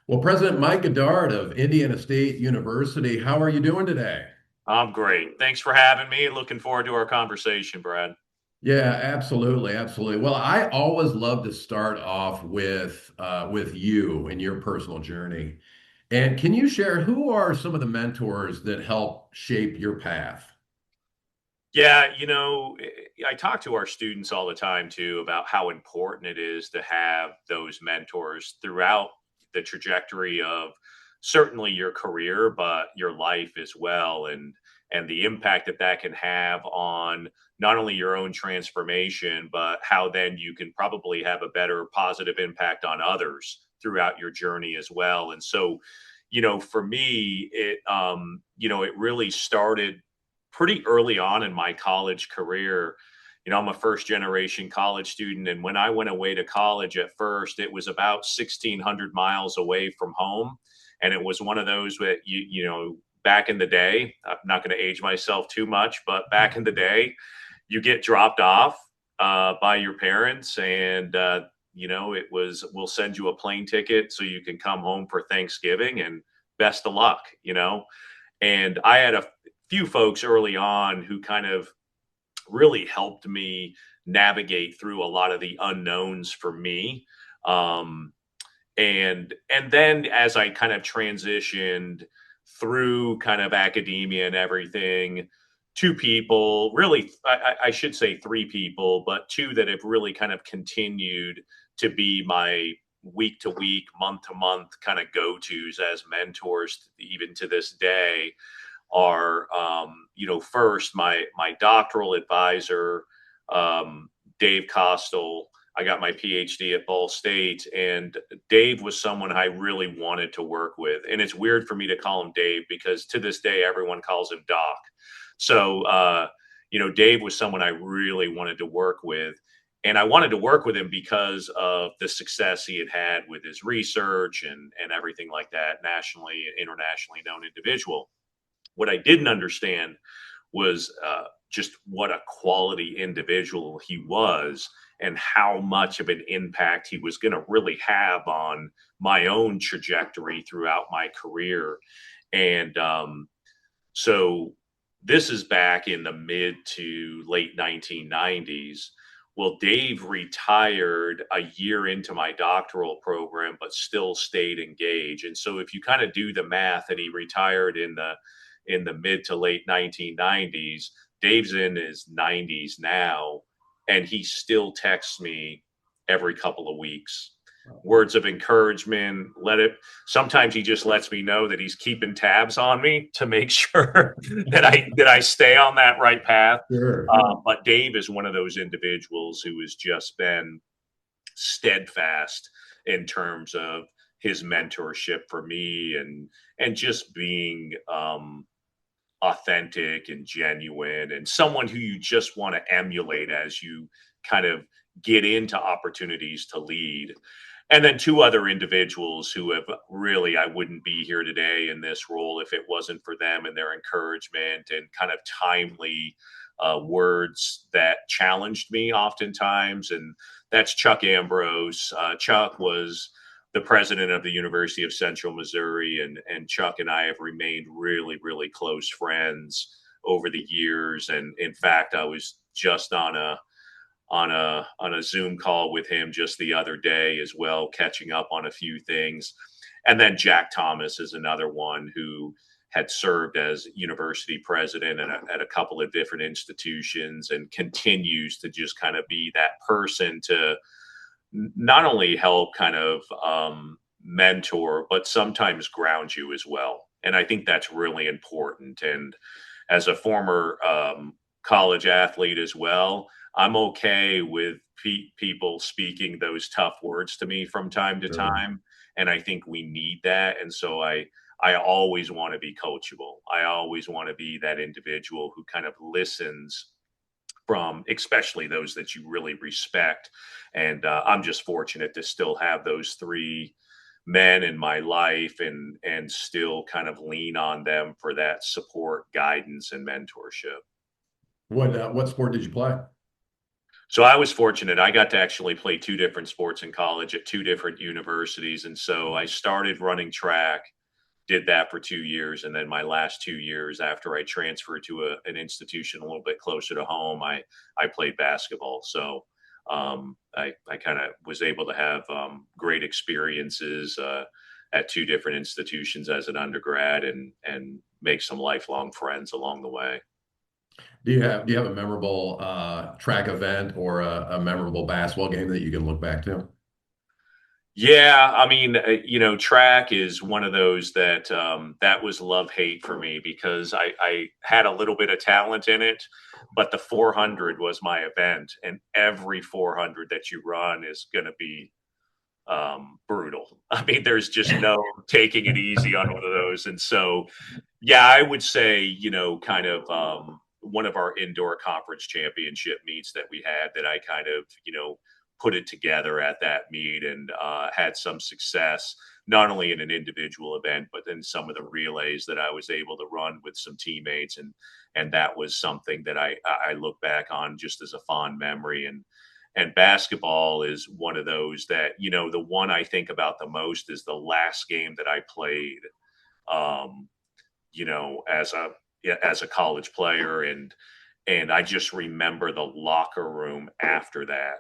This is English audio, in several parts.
Well, President Mike Godard of Indiana State University, how are you doing today? I'm great. Thanks for having me. Looking forward to our conversation, Brad. Yeah, absolutely, absolutely. Well, I always love to start off with you and your personal journey. And can you share who are some of the mentors that help shape your path? Yeah, I talk to our students all the time too about how important it is to have those mentors throughout the trajectory of certainly your career, but your life as well, and the impact that that can have on not only your own transformation, but how then you can probably have a better positive impact on others throughout your journey as well. And so, for me, it really started pretty early on in my college career. I'm a first generation college student. And when I went away to college at first, it was about 1,600 miles away from home. And it was one of those that, back in the day, I'm not going to age myself too much, but back in the day, you get dropped off by your parents and, it was, we'll send you a plane ticket so you can come home for Thanksgiving and best of luck, and I had a few folks early on who kind of really helped me navigate through a lot of the unknowns for me. Um, and then as I kind of transitioned through kind of academia and everything, two people, really, I should say three people, but two that have really kind of continued to be my week to week, month to month kind of go tos as mentors, even to this day, are first my doctoral advisor, Dave Costel. I got my PhD at Ball State, and Dave was someone I really wanted to work with. And it's weird for me to call him Dave because to this day everyone calls him Doc. So Dave was someone I really wanted to work with. And I wanted to work with him because of the success he had had with his research and everything like that, nationally and internationally known individual. What I didn't understand was just what a quality individual he was and how much of an impact he was going to really have on my own trajectory throughout my career. And so this is back in the mid to late 1990s. Well, Dave retired a year into my doctoral program, but still stayed engaged. And so if you kind of do the math, and he retired in the mid to late 1990s. Dave's in his 90s now, and he still texts me every couple of weeks. Words of encouragement. Sometimes he just lets me know that he's keeping tabs on me to make sure that I stay on that right path. Sure. But Dave is one of those individuals who has just been steadfast in terms of his mentorship for me and just being authentic and genuine and someone who you just want to emulate as you kind of get into opportunities to lead. And then two other individuals who have really, I wouldn't be here today in this role if it wasn't for them and their encouragement and kind of timely words that challenged me oftentimes. And that's Chuck Ambrose. Chuck was the president of the University of Central Missouri, and Chuck and I have remained really, really close friends over the years. And in fact, I was just on a Zoom call with him just the other day as well, catching up on a few things. And then Jack Thomas is another one who had served as university president at a couple of different institutions and continues to just kind of be that person to not only help kind of mentor, but sometimes ground you as well. And I think that's really important. And as a former college athlete as well, I'm okay with people speaking those tough words to me from time to Sure. time. And I think we need that. And so I always want to be coachable. I always want to be that individual who kind of listens from especially those that you really respect. And I'm just fortunate to still have those three men in my life and still kind of lean on them for that support, guidance, and mentorship. What sport did you play? So I was fortunate. I got to actually play two different sports in college at two different universities. And so I started running track, did that for 2 years. And then my last 2 years after I transferred to an institution a little bit closer to home, I played basketball. So I kind of was able to have great experiences at two different institutions as an undergrad and make some lifelong friends along the way. Do you have a memorable track event or a memorable basketball game that you can look back to? Yeah, I mean, track is one of those that that was love hate for me because I had a little bit of talent in it, but the 400 was my event, and every 400 that you run is going to be brutal. I mean, there's just no taking it easy on one of those, and so yeah, I would say, kind of one of our indoor conference championship meets that we had that I kind of, put it together at that meet and had some success, not only in an individual event, but then some of the relays that I was able to run with some teammates. And that was something that I look back on just as a fond memory. And basketball is one of those that, the one I think about the most is the last game that I played. Um, as a college player, and I just remember the locker room after that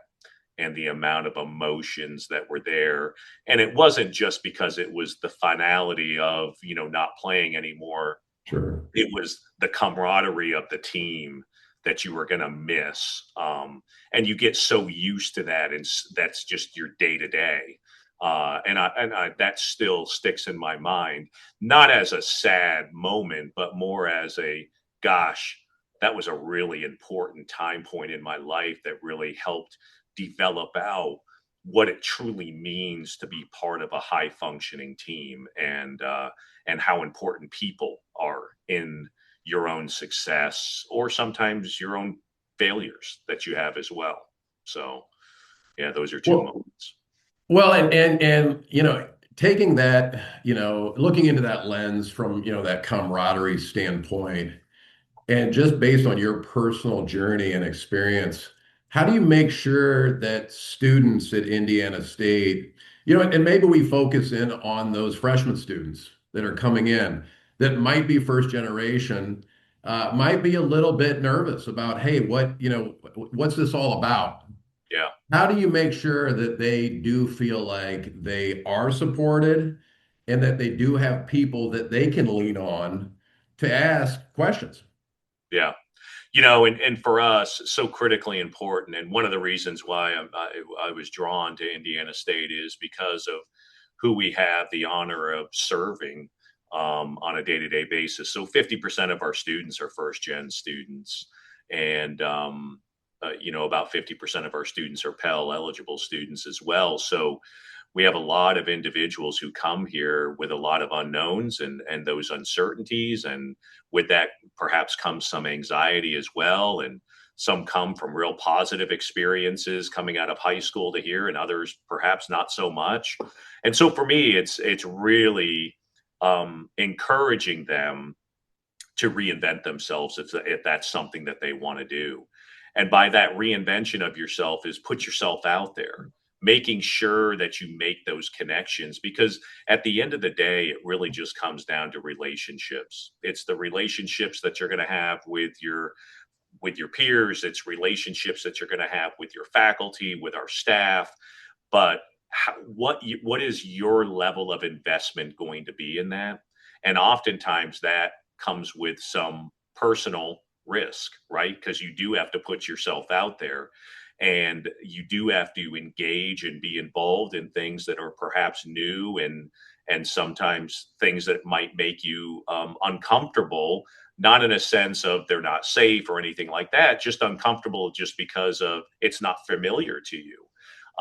and the amount of emotions that were there. And it wasn't just because it was the finality of, not playing anymore. Sure. It was the camaraderie of the team that you were going to miss. And you get so used to that, and that's just your day to day. And that still sticks in my mind, not as a sad moment, but more as a gosh, that was a really important time point in my life that really helped develop out what it truly means to be part of a high functioning team, and how important people are in your own success or sometimes your own failures that you have as well. So yeah, those are two Well, moments. well, and taking that, looking into that lens from, that camaraderie standpoint, and just based on your personal journey and experience, how do you make sure that students at Indiana State, and maybe we focus in on those freshman students that are coming in that might be first generation, might be a little bit nervous about, hey, what's this all about? Yeah. How do you make sure that they do feel like they are supported and that they do have people that they can lean on to ask questions? Yeah. And for us, so critically important. And one of the reasons why I was drawn to Indiana State is because of who we have the honor of serving on a day to day basis. So 50% of our students are first gen students. And, about 50% of our students are Pell eligible students as well. So we have a lot of individuals who come here with a lot of unknowns and those uncertainties. And with that, perhaps comes some anxiety as well. And some come from real positive experiences coming out of high school to here, and others perhaps not so much. And so for me, it's really encouraging them to reinvent themselves if that's something that they want to do. And by that reinvention of yourself is put yourself out there, making sure that you make those connections, because at the end of the day, it really just comes down to relationships. It's the relationships that you're going to have with your peers. It's relationships that you're going to have with your faculty, with our staff. But what is your level of investment going to be in that? And oftentimes that comes with some personal risk, right? Because you do have to put yourself out there, and you do have to engage and be involved in things that are perhaps new, and sometimes things that might make you uncomfortable, not in a sense of they're not safe or anything like that, just uncomfortable just because of it's not familiar to you.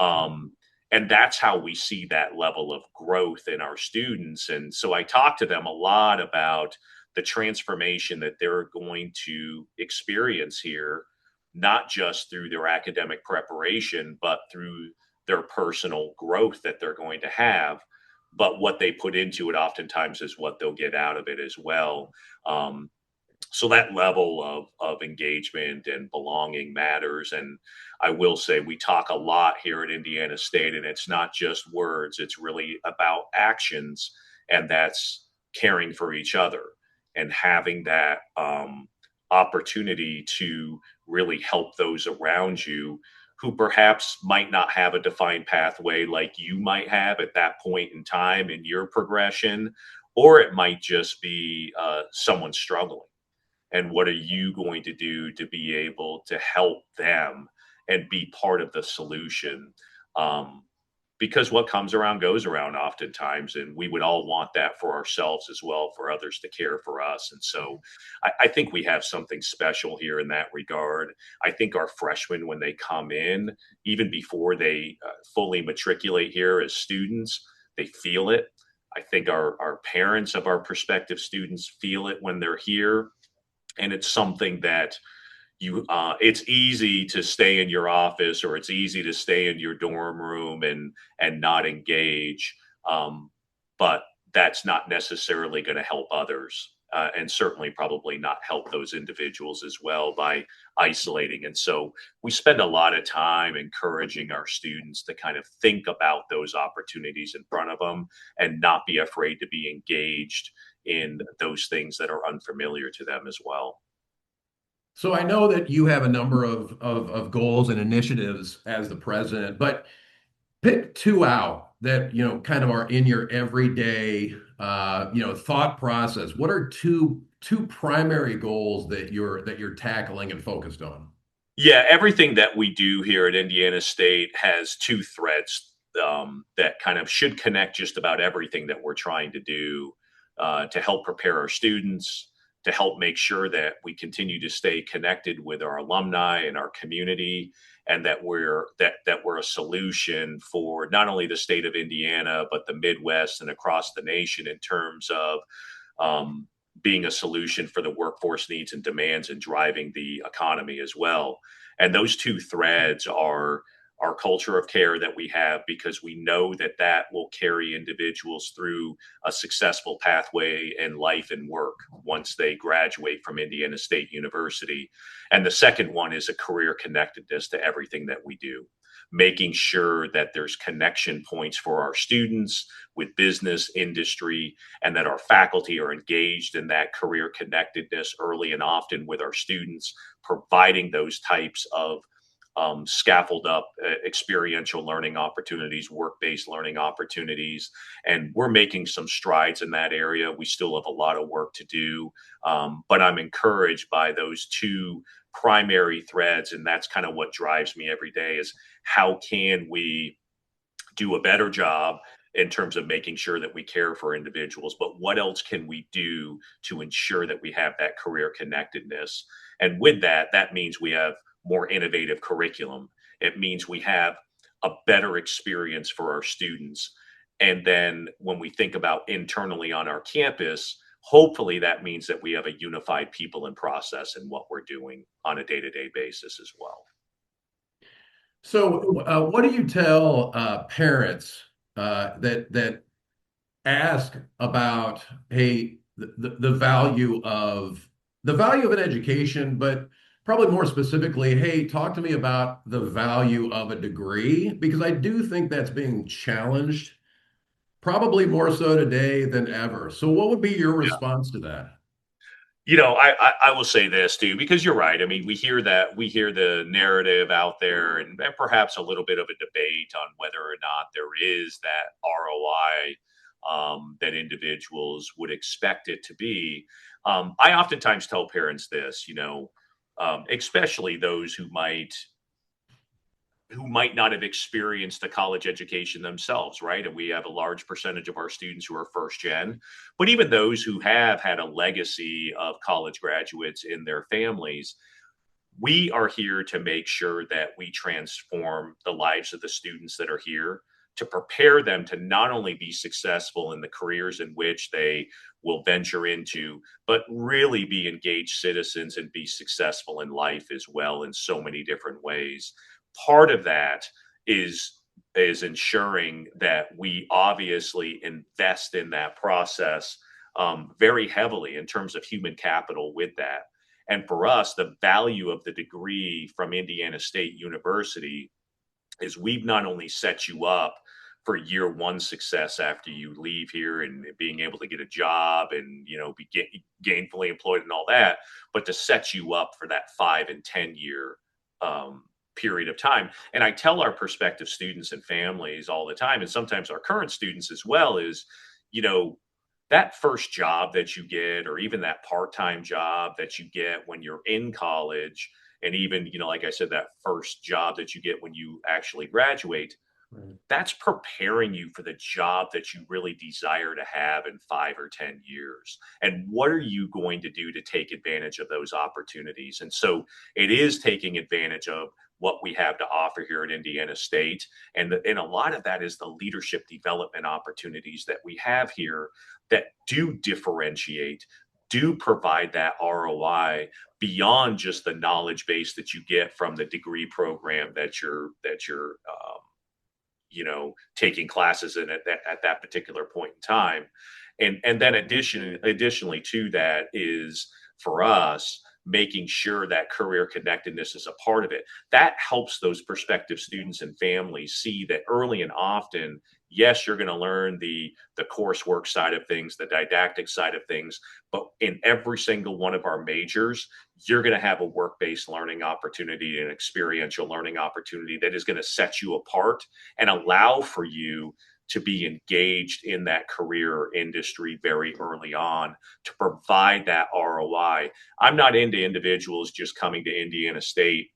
Um, and that's how we see that level of growth in our students. And so I talk to them a lot about the transformation that they're going to experience here, not just through their academic preparation, but through their personal growth that they're going to have. But what they put into it oftentimes is what they'll get out of it as well. Um, So that level of engagement and belonging matters. And I will say we talk a lot here at Indiana State, and it's not just words, it's really about actions, and that's caring for each other and having that opportunity to really help those around you who perhaps might not have a defined pathway like you might have at that point in time in your progression, or it might just be someone struggling, and what are you going to do to be able to help them and be part of the solution? um, because what comes around goes around oftentimes, and we would all want that for ourselves as well, for others to care for us. And so I think we have something special here in that regard. I think our freshmen, when they come in, even before they fully matriculate here as students, they feel it. I think our parents of our prospective students feel it when they're here, and it's something that it's easy to stay in your office, or it's easy to stay in your dorm room and not engage, but that's not necessarily going to help others, and certainly probably not help those individuals as well by isolating. And so we spend a lot of time encouraging our students to kind of think about those opportunities in front of them and not be afraid to be engaged in those things that are unfamiliar to them as well. So I know that you have a number of goals and initiatives as the president, but pick two out that, kind of are in your everyday, thought process. What are two primary goals that you're tackling and focused on? Yeah, everything that we do here at Indiana State has two threads that kind of should connect just about everything that we're trying to do to help prepare our students, to help make sure that we continue to stay connected with our alumni and our community, and that we're a solution for not only the state of Indiana but the Midwest and across the nation in terms of um, being a solution for the workforce needs and demands and driving the economy as well. And those two threads are our culture of care that we have, because we know that that will carry individuals through a successful pathway in life and work once they graduate from Indiana State University. And the second one is a career connectedness to everything that we do, making sure that there's connection points for our students with business, industry, and that our faculty are engaged in that career connectedness early and often with our students, providing those types of scaffold up experiential learning opportunities, work based learning opportunities. And we're making some strides in that area. We still have a lot of work to do, but I'm encouraged by those two primary threads. And that's kind of what drives me every day, is how can we do a better job in terms of making sure that we care for individuals, but what else can we do to ensure that we have that career connectedness? And with that, that means we have more innovative curriculum. It means we have a better experience for our students. And then when we think about internally on our campus, hopefully that means that we have a unified people and process in what we're doing on a day-to-day basis as well. So, what do you tell parents that ask about, hey, the value of an education, but probably more specifically, hey, talk to me about the value of a degree, because I do think that's being challenged, probably more so today than ever. So, what would be your response to that? I will say this too, because you're right. I mean, we hear the narrative out there, and perhaps a little bit of a debate on whether or not there is that ROI that individuals would expect it to be. I oftentimes tell parents this, especially those who might not have experienced a college education themselves, right? And we have a large percentage of our students who are first gen, but even those who have had a legacy of college graduates in their families, we are here to make sure that we transform the lives of the students that are here, to prepare them to not only be successful in the careers in which they will venture into, but really be engaged citizens and be successful in life as well in so many different ways. Part of that is ensuring that we obviously invest in that process very heavily in terms of human capital with that. And for us, the value of the degree from Indiana State University is we've not only set you up for year one success after you leave here and being able to get a job and be gainfully employed and all that, but to set you up for that 5 and 10 year um, period of time. And I tell our prospective students and families all the time, and sometimes our current students as well, is you know that first job that you get, or even that part-time job that you get when you're in college, and even like I said, that first job that you get when you actually graduate, Right. that's preparing you for the job that you really desire to have in 5 or 10 years. And what are you going to do to take advantage of those opportunities? And so it is taking advantage of what we have to offer here at Indiana State. And a lot of that is the leadership development opportunities that we have here that do differentiate, do provide that ROI beyond just the knowledge base that you get from the degree program that you're taking classes in at that particular point in time. And then additionally to that is for us making sure that career connectedness is a part of it. That helps those prospective students and families see that early and often, yes, you're going to learn the coursework side of things, the didactic side of things, but in every single one of our majors, you're going to have a work-based learning opportunity and experiential learning opportunity that is going to set you apart and allow for you to be engaged in that career industry very early on to provide that ROI. I'm not into individuals just coming to Indiana State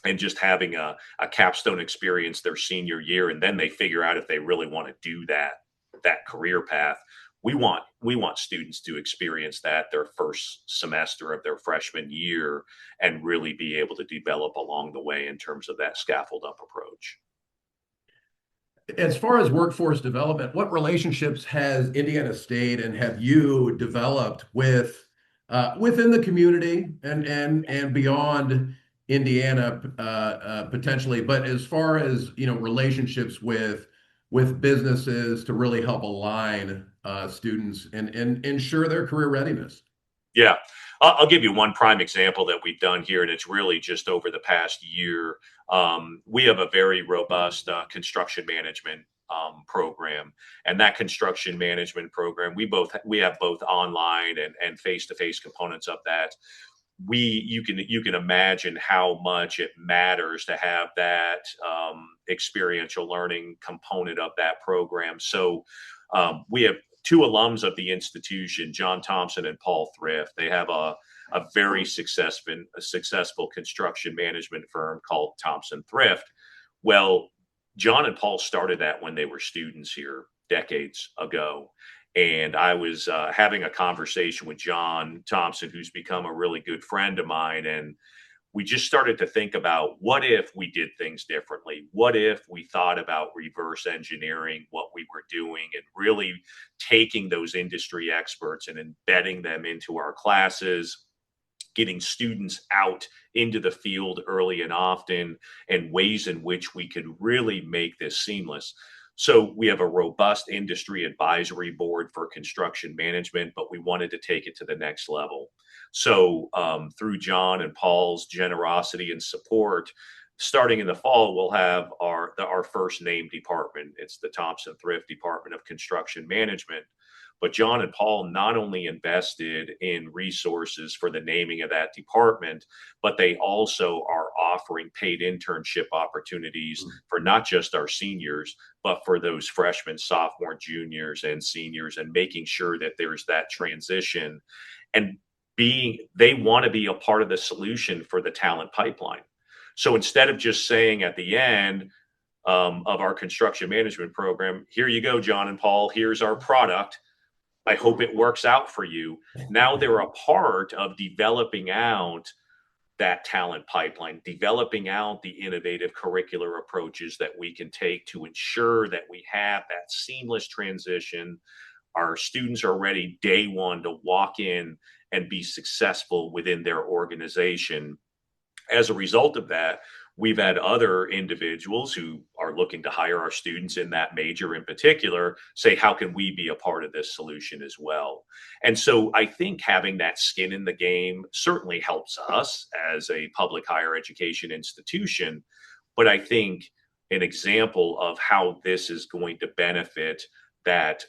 and just having a capstone experience their senior year, and then they figure out if they really want to do that career path. We want students to experience that their first semester of their freshman year and really be able to develop along the way in terms of that scaffold up approach. As far as workforce development, what relationships has Indiana State and have you developed with within the community and beyond Indiana potentially? But as far as relationships with businesses to really help align students and ensure their career readiness. Yeah. I'll give you one prime example that we've done here, and it's really just over the past year. We have a very robust construction management program, and that construction management program, we have both online and face-to-face components of that. You can imagine how much it matters to have that experiential learning component of that program. So we have two alums of the institution, John Thompson and Paul Thrift. They have a very successful construction management firm called Thompson Thrift. Well, John and Paul started that when they were students here decades ago. And I was having a conversation with John Thompson, who's become a really good friend of mine. And we just started to think about, what if we did things differently? What if we thought about reverse engineering what we were doing and really taking those industry experts and embedding them into our classes, getting students out into the field early and often, and ways in which we could really make this seamless. So we have a robust industry advisory board for construction management, but we wanted to take it to the next level. So through John and Paul's generosity and support, starting in the fall, we'll have our first named department. It's the Thompson Thrift Department of Construction Management. But John and Paul not only invested in resources for the naming of that department, but they also are offering paid internship opportunities for not just our seniors, but for those freshmen, sophomore, juniors, and seniors, and making sure that there's that transition. And they want to be a part of the solution for the talent pipeline. So instead of just saying at the end of our construction management program, here you go, John and Paul, here's our product, I hope it works out for you. Now they're a part of developing out that talent pipeline, developing out the innovative curricular approaches that we can take to ensure that we have that seamless transition. Our students are ready day one to walk in and be successful within their organization. As a result of that, we've had other individuals who are looking to hire our students in that major in particular say, how can we be a part of this solution as well? And so I think having that skin in the game certainly helps us as a public higher education institution. But I think an example of how this is going to benefit that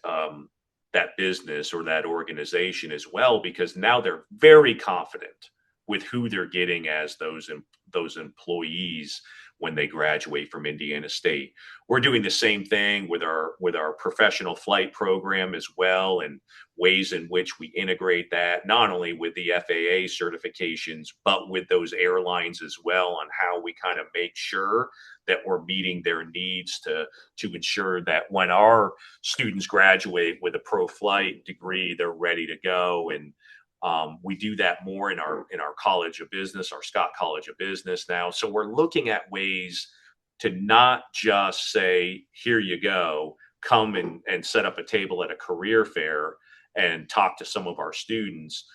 that business or that organization as well, because now they're very confident with who they're getting as those employees when they graduate from Indiana State. We're doing the same thing with our professional flight program as well, and ways in which we integrate that not only with the FAA certifications but with those airlines as well, on how we kind of make sure that we're meeting their needs to ensure that when our students graduate with a pro flight degree, they're ready to go. And we do that more in our College of Business, our Scott College of Business now. So we're looking at ways to not just say, here you go, come and set up a table at a career fair and talk to some of our students.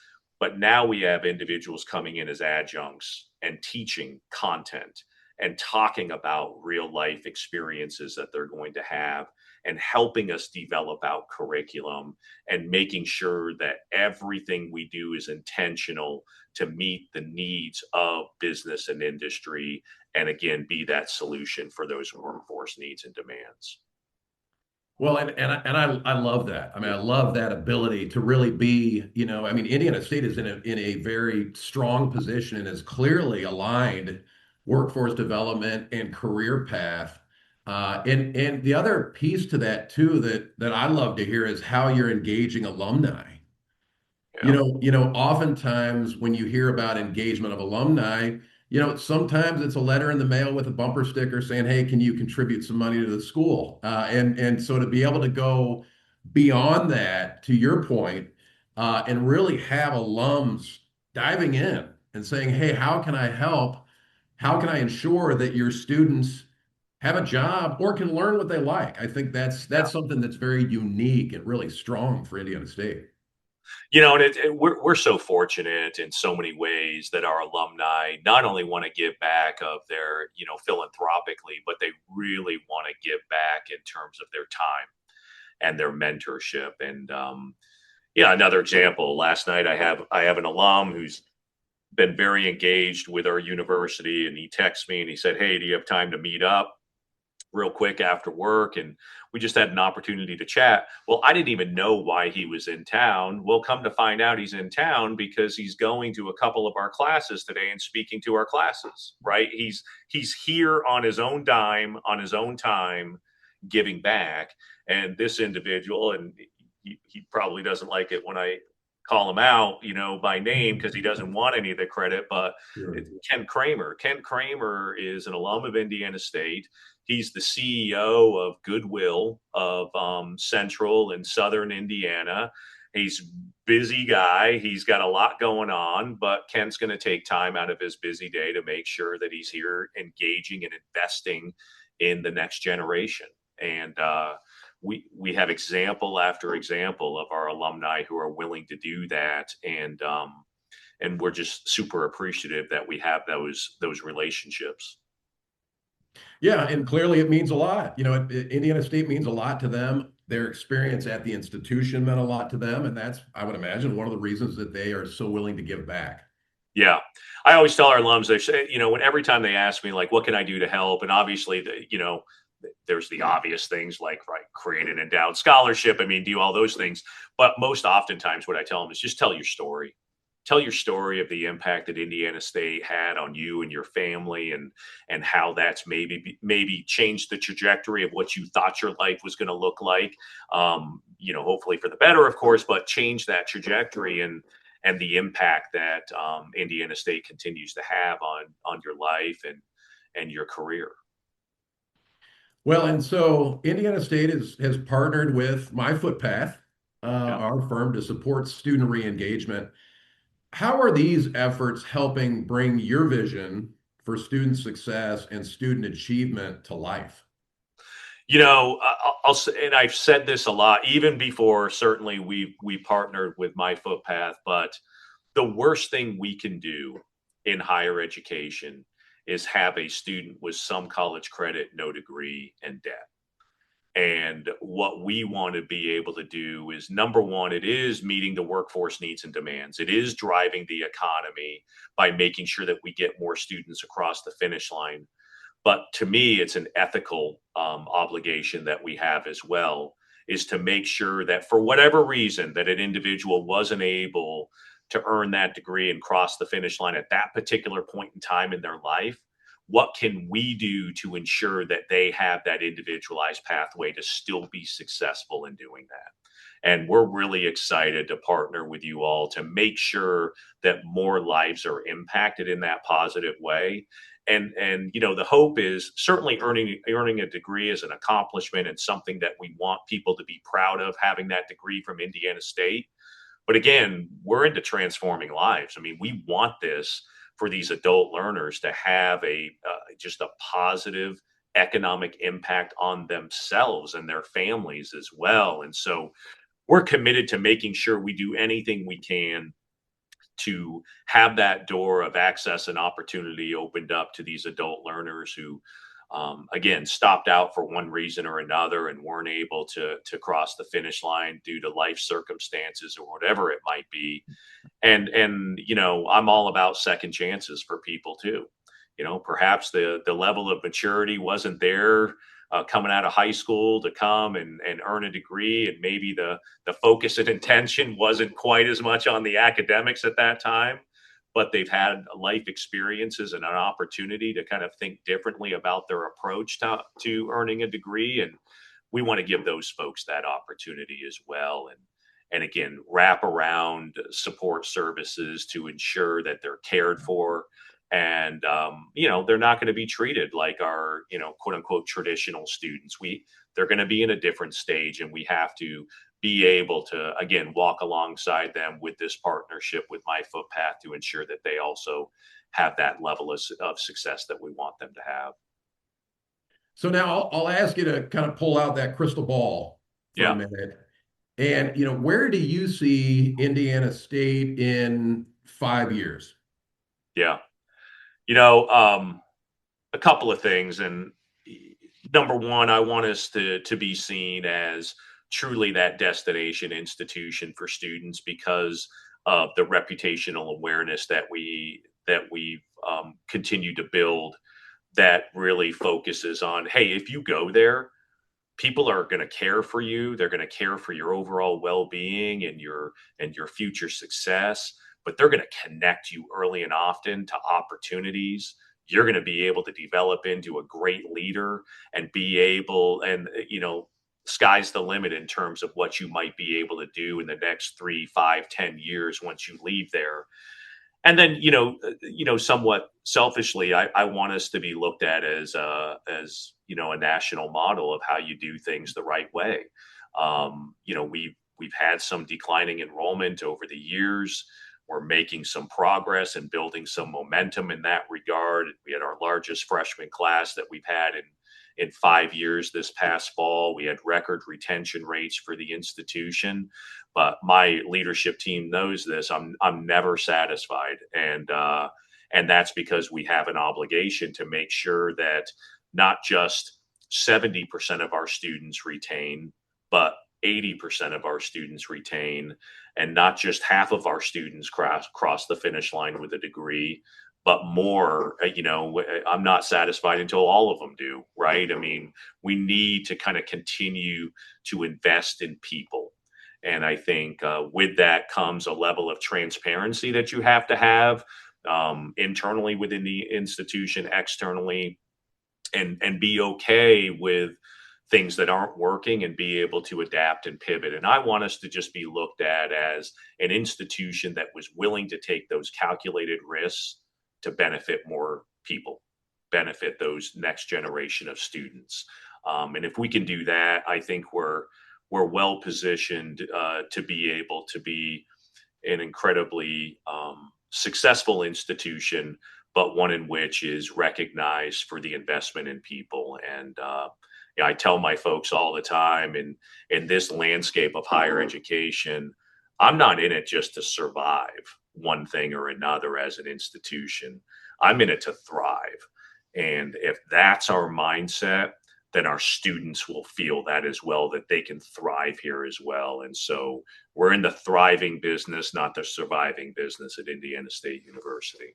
But now we have individuals coming in as adjuncts and teaching content and talking about real life experiences that they're going to have, and helping us develop out curriculum and making sure that everything we do is intentional to meet the needs of business and industry, and again, be that solution for those workforce needs and demands. Well, I love that. I mean, I love that ability to really be, I mean, Indiana State is in a very strong position and is clearly aligned workforce development and career path. And the other piece to that too that I love to hear is how you're engaging alumni. Yeah. Oftentimes when you hear about engagement of alumni, sometimes it's a letter in the mail with a bumper sticker saying, "Hey, can you contribute some money to the school?" And so to be able to go beyond that, to your point, and really have alums diving in and saying, "Hey, how can I help? How can I ensure that your students have a job or can learn what they like?" I think Yeah. that's something that's very unique and really strong for Indiana State. And we're so fortunate in so many ways that our alumni not only want to give back of their, philanthropically, but they really want to give back in terms of their time and their mentorship. And yeah, another example. Last night, I have an alum who's been very engaged with our university, and he texted me and he said, "Hey, do you have time to meet up real quick after work?" And we just had an opportunity to chat. Well, I didn't even know why he was in town. We'll come to find out he's in town because he's going to a couple of our classes today and speaking to our classes, right? He's here on his own dime, on his own time, giving back. And this individual, and he probably doesn't like it when I call him out, by name, because he doesn't want any of the credit, but Sure. Ken Kramer. Ken Kramer is an alum of Indiana State. He's the CEO of Goodwill of Central and Southern Indiana. He's a busy guy. He's got a lot going on, but Ken's going to take time out of his busy day to make sure that he's here engaging and investing in the next generation. And we have example after example of our alumni who are willing to do that, and we're just super appreciative that we have those relationships. Yeah, and clearly it means a lot. Indiana State means a lot to them. Their experience at the institution meant a lot to them, and that's, I would imagine, one of the reasons that they are so willing to give back. Yeah. I always tell our alums, they say, when every time they ask me, like, what can I do to help? And obviously, there's the obvious things like, right, create an endowed scholarship. I mean, do all those things. But most oftentimes, what I tell them is just tell your story. Tell your story of the impact that Indiana State had on you and your family, and how that's maybe changed the trajectory of what you thought your life was going to look like. Hopefully for the better, of course, but change that trajectory, and the impact that Indiana State continues to have on your life and your career. Well, and so Indiana State has partnered with myFootpath, Yeah. our firm, to support student re-engagement. How are these efforts helping bring your vision for student success and student achievement to life? I'll say, and I've said this a lot, even before certainly we partnered with myFootpath, but the worst thing we can do in higher education is have a student with some college credit, no degree, and debt. And what we want to be able to do is, number one, it is meeting the workforce needs and demands. It is driving the economy by making sure that we get more students across the finish line. But to me, it's an ethical obligation that we have as well, is to make sure that for whatever reason that an individual wasn't able to earn that degree and cross the finish line at that particular point in time in their life, what can we do to ensure that they have that individualized pathway to still be successful in doing that? And we're really excited to partner with you all to make sure that more lives are impacted in that positive way. And the hope is certainly earning a degree is an accomplishment and something that we want people to be proud of, having that degree from Indiana State. But again, we're into transforming lives. I mean, we want this for these adult learners to have a just a positive economic impact on themselves and their families as well. And so we're committed to making sure we do anything we can to have that door of access and opportunity opened up to these adult learners who, again, stopped out for one reason or another and weren't able to cross the finish line due to life circumstances or whatever it might be. And I'm all about second chances for people too. Perhaps the level of maturity wasn't there coming out of high school to come and earn a degree, and maybe the focus and intention wasn't quite as much on the academics at that time, but they've had life experiences and an opportunity to kind of think differently about their approach to earning a degree. And we want to give those folks that opportunity as well. And again, wrap around support services to ensure that they're cared for, and they're not going to be treated like our quote unquote traditional students. They're going to be in a different stage, and we have to be able to again walk alongside them with this partnership with myFootpath to ensure that they also have that level of success that we want them to have. So now I'll ask you to kind of pull out that crystal ball for a Yeah, minute. And, where do you see Indiana State in 5 years? yeah. You know, a couple of things. And number one, I want us to be seen as truly that destination institution for students because of the reputational awareness that we continue to build, that really focuses on, hey, if you go there, people are going to care for you. They're going to care for your overall well-being and your future success, but they're going to connect you early and often to opportunities. You're going to be able to develop into a great leader and be able, and sky's the limit in terms of what you might be able to do in the next 3, 5, 10 years once you leave there. And then somewhat selfishly, I want us to be looked at as a national model of how you do things the right way. We've had some declining enrollment over the years. We're making some progress and building some momentum in that regard. We had our largest freshman class that we've had in 5 years this past fall. We had record retention rates for the institution, but my leadership team knows this. I'm never satisfied, and that's because we have an obligation to make sure that not just 70% of our students retain, but 80% of our students retain, and not just half of our students cross the finish line with a degree, but more. I'm not satisfied until all of them do, right? I mean, we need to kind of continue to invest in people. And I think with that comes a level of transparency that you have to have internally within the institution, externally, and be okay with things that aren't working and be able to adapt and pivot. And I want us to just be looked at as an institution that was willing to take those calculated risks to benefit more people, benefit those next generation of students. And if we can do that, I think we're well positioned to be able to be an incredibly successful institution, but one in which is recognized for the investment in people. And I tell my folks all the time, in this landscape of higher education, I'm not in it just to survive one thing or another as an institution. I'm in it to thrive. And if that's our mindset, then our students will feel that as well, that they can thrive here as well. And so we're in the thriving business, not the surviving business at Indiana State University.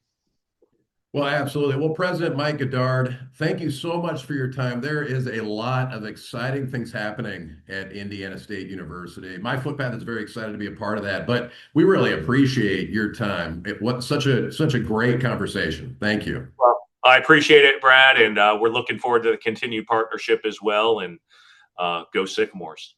Well, absolutely. Well, President Mike Godard, thank you so much for your time. There is a lot of exciting things happening at Indiana State University. myFootpath is very excited to be a part of that, but we really appreciate your time. It was such a great conversation. Thank you. Well, I appreciate it, Brad, and we're looking forward to the continued partnership as well. And go Sycamores.